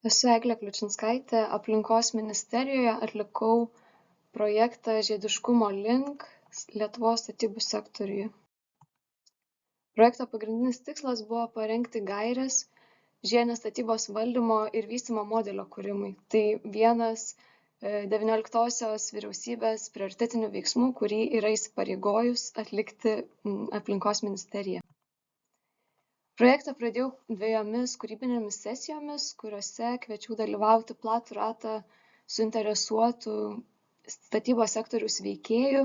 Esu Eglė Kliučinskaitė, aplinkos ministerijoje atlikau projektą Žiediškumo link Lietuvos statybų sektoriuje. Projekto pagrindinis tikslas buvo parengti gaires žiedinės statybos valdymo ir vystymo modelio kūrimui. Tai vienas 19-osios vyriausybės prioritetinių veiksmų, kurį yra įsipareigojus atlikti aplinkos ministerija. Projektą pradėjau 2 kūrybinėmis sesijomis, kuriuose kviečiau dalyvauti platų ratą suinteresuotų statybos sektoriaus veikėjų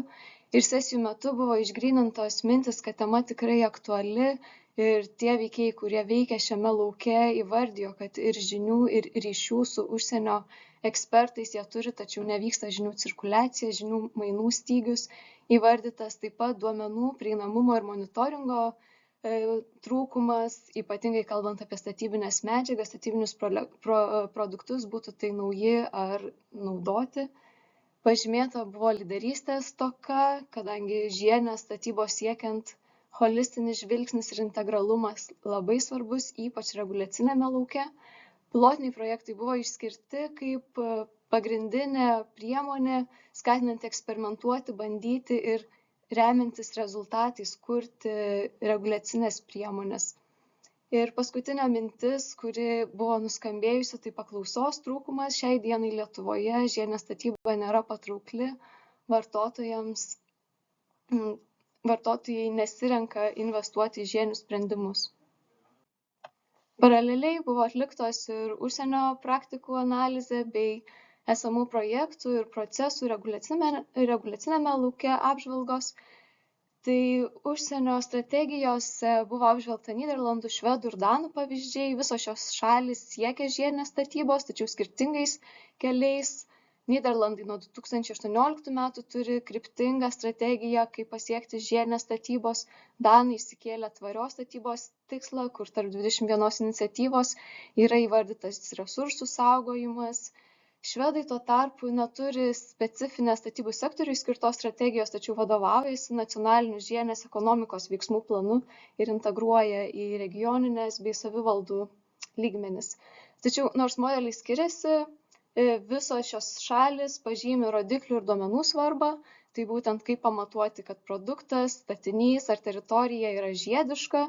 ir sesijų metu buvo išgrynintos mintis, kad tema tikrai aktuali ir tie veikėjai, kurie veikia šiame lauke, įvardijo, kad ir žinių, ir ryšių su užsienio ekspertais jie turi, tačiau nevyksta žinių cirkuliacija, žinių mainų stygius, įvardytas taip pat duomenų prieinamumo ir monitoringo trūkumas, ypatingai kalbant apie statybinės medžiagas, statybinius produktus, būtų tai nauji ar naudoti. Pažymėta buvo lyderystės stoka, kadangi žiedinės statybos siekiant holistinis žvilgsnis ir integralumas labai svarbus, ypač reguliacinėme lauke. Pilotiniai projektai buvo išskirti kaip pagrindinė priemonė, skatinant eksperimentuoti, bandyti ir remiantis rezultatais kurti reguliacinės priemonės. Ir paskutinė mintis, kuri buvo nuskambėjusi, tai paklausos trūkumas. Šiai dienai Lietuvoje žiedinė statyba nėra patraukli vartotojams. Vartotojai nesirenka investuoti į žiedinius sprendimus. Paraleliai buvo atliktos ir užsienio praktikų analizė bei esamų projektų ir procesų reguliacinėme lauke apžvalgos. Tai užsienio strategijose buvo apžvelgta Nyderlandų, Švedų ir Danų pavyzdžiai. Visos šios šalys siekia žiedinės statybos, tačiau skirtingais keliais. Nyderlandai nuo 2018 metų turi kryptingą strategiją, kaip pasiekti žiedinės statybos. Danai įsikėlė tvarios statybos tikslą, kur tarp 21 iniciatyvos yra įvardytas resursų saugojimas. Švedai tuo tarpu neturi specifinės statybų sektoriui skirtos strategijos, tačiau vadovaujasi nacionaliniu žiedinės ekonomikos veiksmų planu ir integruoja į regioninės bei savivaldų lygmenis. Tačiau nors modeliai skiriasi, visos šios šalis pažymi rodiklių ir duomenų svarbą, tai būtent kaip pamatuoti, kad produktas, statinys ar teritorija yra žiediška.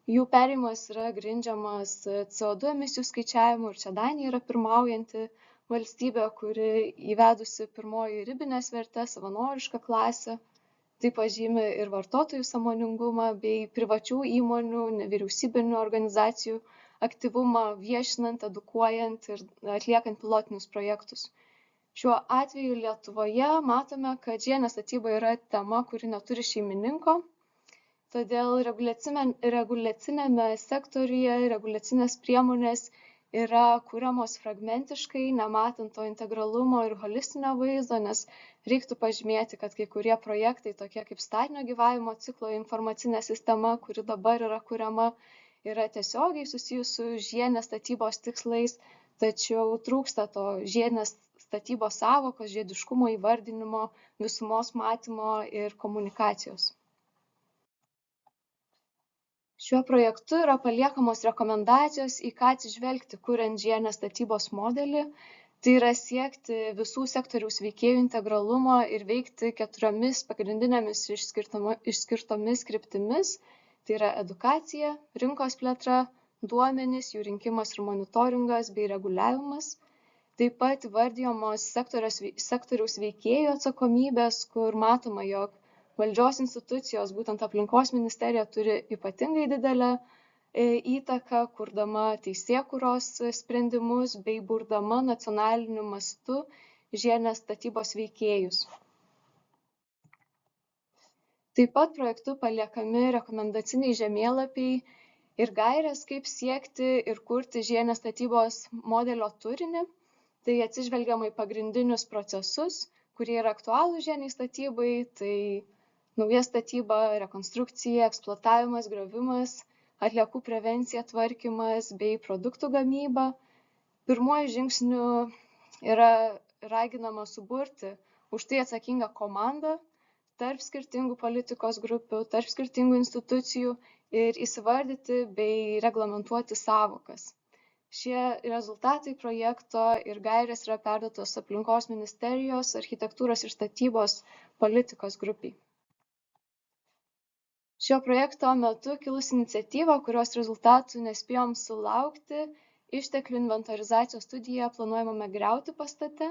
Jų perėjimas yra grindžiamas CO2 emisijų skaičiavimu ir čia Danija yra pirmaujanti valstybė, kuri įvedusi pirmoji ribinės vertės savanorišką klasę. Tai pažymi ir vartotojų sąmoningumą bei privačių įmonių, nevyriausybinių organizacijų aktyvumą viešinant, edukuojant ir atliekant pilotinius projektus. Šiuo atveju Lietuvoje matome, kad žiedinė statyba yra tema, kuri neturi šeimininko. Todėl reguliacinėme sektoriuje reguliacinės priemonės yra kuriamos fragmentiškai, nematant to integralumo ir holistinio vaizdo, nes reiktų pažymėti, kad kai kurie projektai, tokie kaip statinio gyvavimo ciklo informacinė sistema, kuri dabar yra kuriama, yra tiesiogiai susijusi su žiedinės statybos tikslais, tačiau trūksta to žiedinės statybos sąvokos, žiediškumo įvardinimo, visumos matymo ir komunikacijos. Šiuo projektu yra paliekamos rekomendacijos, į ką atsižvelgti, kuriant žiedinės statybos modelį. Tai yra siekti visų sektoriaus veikėjų integralumo ir veikti 4 pagrindinėmis išskirtomis kryptimis. Tai yra edukacija, rinkos plėtra, duomenys, jų rinkimas ir monitoringas bei reguliavimas. Taip pat įvardijamos sektoriaus veikėjų atsakomybės, kur matoma, jog valdžios institucijos, būtent aplinkos ministerija, turi ypatingai didelę įtaką, kurdama teisėkūros sprendimus bei burdama nacionaliniu mastu žiedinės statybos veikėjus. Taip pat projektu paliekami rekomendaciniai žemėlapiai ir gairės, kaip siekti ir kurti žiedinės statybos modelio turinį. Tai atsižvelgiama į pagrindinius procesus, kurie yra aktualūs žiediniai statybai, tai nauja statyba, rekonstrukcija, eksploatavimas, griovimas, atliekų prevencija, tvarkymas bei produktų gamyba. Pirmuoju žingsniu yra raginama suburti už tai atsakingą komandą tarp skirtingų politikos grupių, tarp skirtingų institucijų ir įsivardyti bei reglamentuoti sąvokas. Šie rezultatai projekto ir gairės yra perduotos Aplinkos ministerijos architektūros ir statybos politikos grupiai. Šio projekto metu kilus iniciatyva, kurios rezultatų nespėjom sulaukti, išteklių inventorizacijos studiją planuojame griauti pastate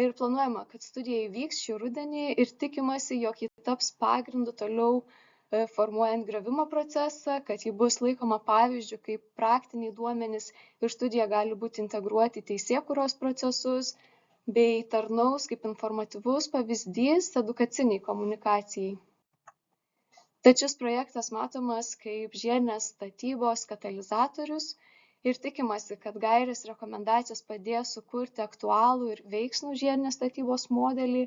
ir planuojama, kad studija įvyks šį rudenį ir tikimasi, jog ji taps pagrindu toliau formuojant griovimo procesą, kad ji bus laikoma pavyzdžiu, kaip praktiniai duomenys ir studija gali būti integruoti į teisėkūros procesus, bei tarnaus kaip informatyvus pavyzdys edukaciniai komunikacijai. Tad šis projektas matomas kaip žiedinės statybos katalizatorius ir tikimasi, kad gairės rekomendacijos padės sukurti aktualų ir veiksnų žiedinės statybos modelį,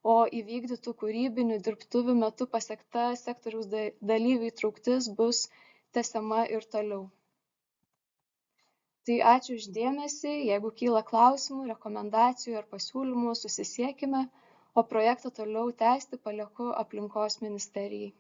o įvykdytų kūrybinių dirbtuvių metu pasiekta sektoriaus dalyvių įtrauktis bus tęsiama ir toliau. Tai ačiū už dėmesį, jeigu kyla klausimų, rekomendacijų ar pasiūlymų, susisiekime, o projektą toliau tęsti palieku Aplinkos ministerijai.